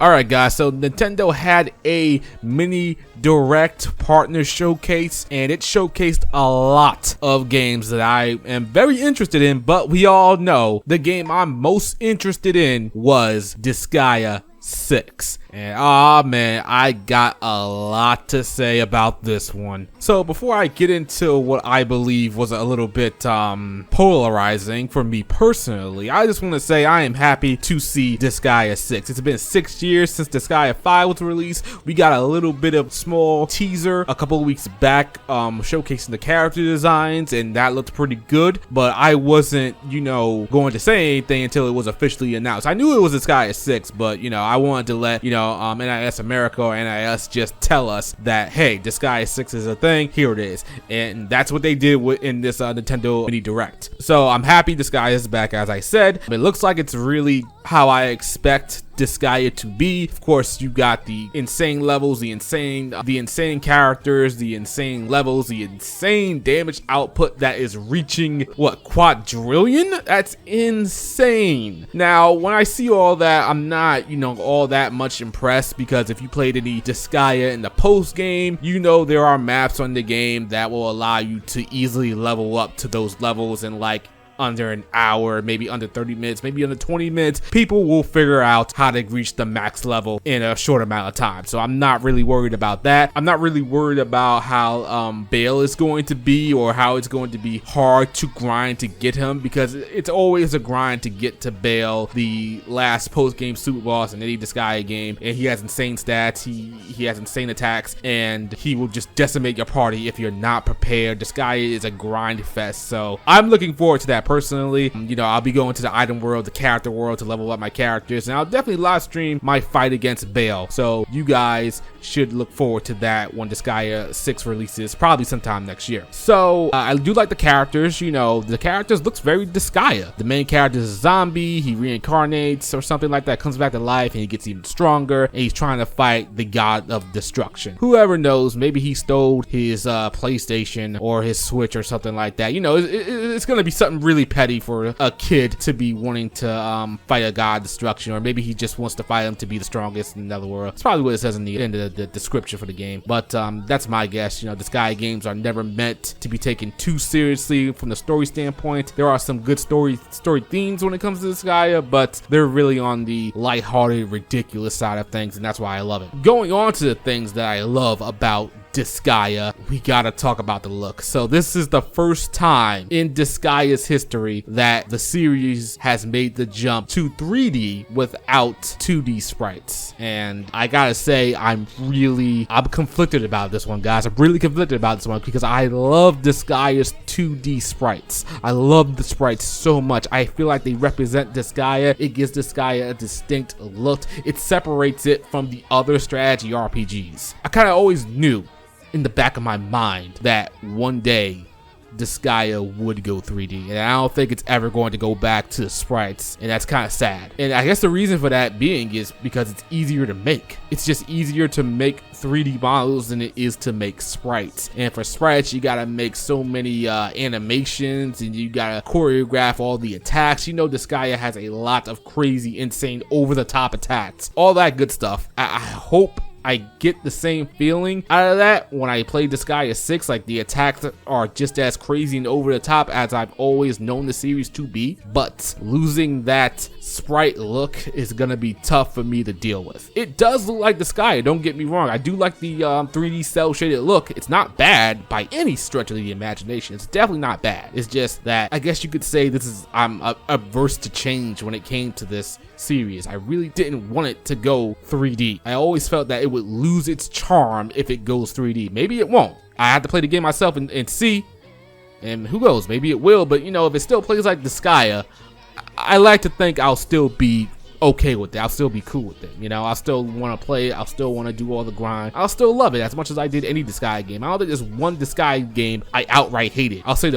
Alright guys, so Nintendo had a mini direct partner showcase, and it showcased a lot of games that I am very interested in, but we all know the game I'm most interested in was Disgaea 6. And man, I got a lot to say about this one. So before I get into what I believe was a little bit polarizing for me personally, I just want to say I am happy to see Disgaea 6. It's been 6 years since Disgaea 5 was released. We got a little bit of small teaser a couple of weeks back showcasing the character designs, and that looked pretty good, but I wasn't, going to say anything until it was officially announced. I knew it was Disgaea 6, but I wanted to let NIS America or NIS just tell us that, hey, Disgaea 6 is a thing, here it is. And that's what they did in this Nintendo Mini Direct. So I'm happy Disgaea is back, as I said. It looks like it's really how I expect Disgaea to be. Of course, you got the insane levels, the insane characters, the insane levels, the insane damage output that is reaching what, quadrillion? That's insane. Now, when I see all that, I'm not, all that much impressed, because if you played any Disgaea in the post game, there are maps on the game that will allow you to easily level up to those levels in like under an hour, maybe under 30 minutes, maybe under 20 minutes. People will figure out how to reach the max level in a short amount of time. So I'm not really worried about that. I'm not really worried about how Bale is going to be, or how it's going to be hard to grind to get him, because it's always a grind to get to Bale, the last post-game super boss in any Disgaea game, and he has insane stats, he has insane attacks, and he will just decimate your party if you're not prepared. Disgaea is a grind fest, so I'm looking forward to that personally. I'll be going to the item world, the character world, to level up my characters, and I'll definitely live stream my fight against Bale. So you guys should look forward to that when Disgaea 6 releases, probably sometime next year. So I do like the characters. The characters looks very Disgaea. The main character is a zombie. He reincarnates or something like that, comes back to life, and he gets even stronger, and he's trying to fight the god of destruction. Whoever knows, maybe he stole his PlayStation or his Switch or something like that. It's gonna be something really petty for a kid to be wanting to fight a god of destruction, or maybe he just wants to fight him to be the strongest in another world. It's probably what it says in the end of the description for the game, but that's my guess. Disgaea games are never meant to be taken too seriously from the story standpoint. There are some good story themes when it comes to Disgaea, but they're really on the lighthearted, ridiculous side of things, and that's why I love it. Going on to the things that I love about Disgaea, we gotta talk about the look. So this is the first time in Disgaea's history that the series has made the jump to 3D without 2D sprites, and I gotta say I'm conflicted about this one, guys. I'm really conflicted about this one, because I love Disgaea's 2D sprites. I love the sprites so much. I feel like they represent Disgaea. It gives Disgaea a distinct look. It separates it from the other strategy RPGs. I kind of always knew in the back of my mind that one day Disgaea would go 3D, and I don't think it's ever going to go back to the sprites, and that's kind of sad. And I guess the reason for that being is because it's easier to make. It's just easier to make 3D models than it is to make sprites, and for sprites you gotta make so many animations, and you gotta choreograph all the attacks. Disgaea has a lot of crazy, insane, over-the-top attacks, all that good stuff. I hope I get the same feeling out of that when I play Disgaea 6. Like, the attacks are just as crazy and over the top as I've always known the series to be, but losing that sprite look is gonna be tough for me to deal with. It does look like Disgaea, don't get me wrong. I do like the 3D cell shaded look. It's not bad by any stretch of the imagination. It's definitely not bad. It's just that I guess you could say I'm averse to change when it came to this series. I really didn't want it to go 3D. I always felt that it would lose its charm if it goes 3D. Maybe it won't. I have to play the game myself and see, and who knows, maybe it will. But if it still plays like Disgaea, I like to think I'll still be okay with it. I'll still be cool with it. I'll still want to play it. I'll still want to do all the grind. I'll still love it as much as I did any Disgaea game. I don't think there's one Disgaea game I outright hated. I'll say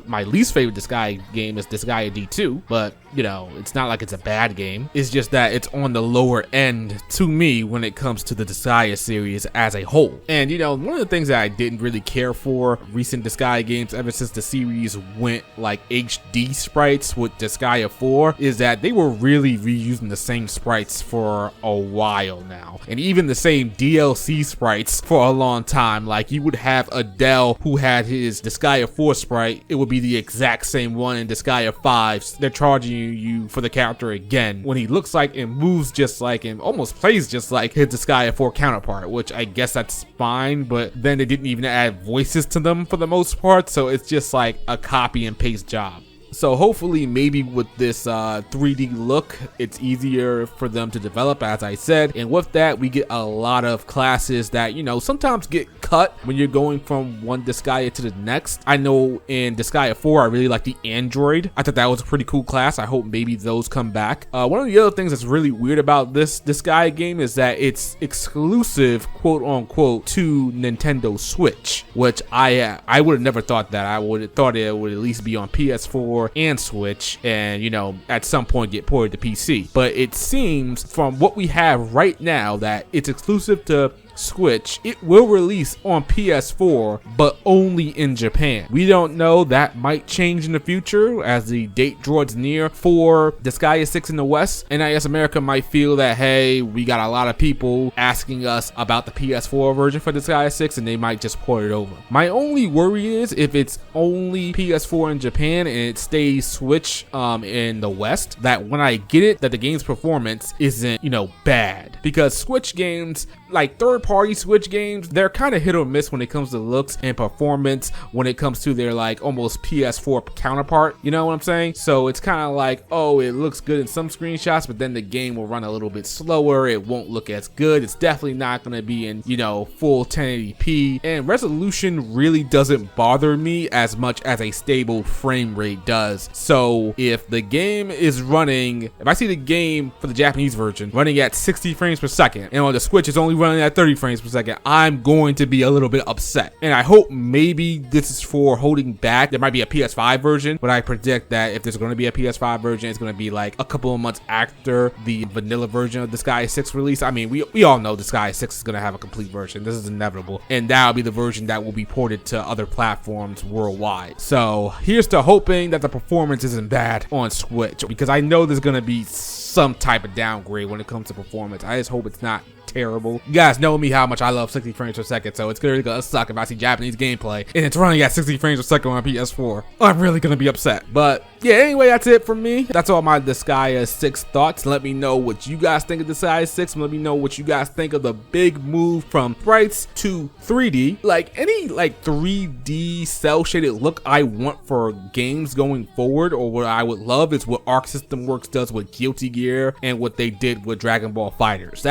my least favorite Disgaea game is Disgaea D2, but it's not like it's a bad game. It's just that it's on the lower end to me when it comes to the Disgaea series as a whole. And one of the things that I didn't really care for recent Disgaea games ever since the series went like HD sprites with Disgaea 4 is that they were really reusing using the same sprites for a while now, and even the same DLC sprites for a long time. Like, you would have Adele, who had his Disgaea 4 sprite, it would be the exact same one in Disgaea 5. They're charging you for the character again when he looks like and moves just like and almost plays just like his Disgaea 4 counterpart, which I guess that's fine, but then they didn't even add voices to them for the most part, so it's just like a copy and paste job. So hopefully maybe with this 3D look, it's easier for them to develop, as I said. And with that, we get a lot of classes that, you know, sometimes get cut when you're going from one Disgaea to the next. I know in Disgaea 4, I really like the android. I thought that was a pretty cool class. I hope maybe those come back. One of the other things that's really weird about this Disgaea game is that it's exclusive, quote unquote, to Nintendo Switch, which I would have never thought that. I would have thought it would at least be on PS4 and Switch, and, you know, at some point get ported to PC. But it seems from what we have right now that it's exclusive to Switch. It will release on PS4, but only in Japan. We don't know, that might change in the future as the date draws near for Disgaea 6 in the West. And I guess America might feel that, hey, we got a lot of people asking us about the PS4 version for Disgaea 6, and they might just port it over. My only worry is if it's only PS4 in Japan and it stays Switch in the West, that when I get it, that the game's performance isn't, you know, bad. Because Switch games, like third-party Switch games, they're kind of hit or miss when it comes to looks and performance, when it comes to their like almost PS4 counterpart, you know what I'm saying? So it's kind of like, oh, it looks good in some screenshots, but then the game will run a little bit slower, it won't look as good, it's definitely not going to be in, you know, full 1080p, and resolution really doesn't bother me as much as a stable frame rate does. So if the game is running, if I see the game for the Japanese version running at 60 frames per second, and on the Switch it's only running at 30 frames per second, I'm going to be a little bit upset. And I hope maybe this is for holding back. There might be a PS5 version, but I predict that if there's going to be a PS5 version, it's going to be like a couple of months after the vanilla version of Disgaea 6 release. I mean, we all know Disgaea 6 is going to have a complete version. This is inevitable. And that'll be the version that will be ported to other platforms worldwide. So here's to hoping that the performance isn't bad on Switch, because I know there's going to be some type of downgrade when it comes to performance. I just hope it's not terrible. You guys know me how much I love 60 frames per second, so it's really gonna suck if I see Japanese gameplay and it's running at 60 frames per second on PS4. I'm really gonna be upset. But yeah, anyway, that's it from me. That's all my Disgaea 6 thoughts. Let me know what you guys think of Disgaea 6. Let me know what you guys think of the big move from sprites to 3D. Like, any like 3D cell shaded look I want for games going forward, or what I would love is what Arc System Works does with Guilty Gear and what they did with Dragon Ball FighterZ.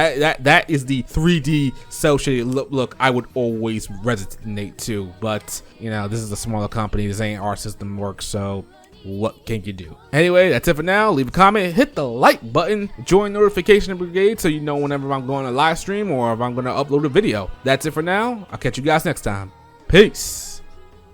That is the 3D cell shaded look I would always resonate to. But, you know, this is a smaller company. This ain't Arc System Works, so what can you do? Anyway, that's it for now. Leave a comment, hit the like button, join notification brigade so you know whenever I'm going to live stream or if I'm going to upload a video. That's it for now. I'll catch you guys next time. Peace.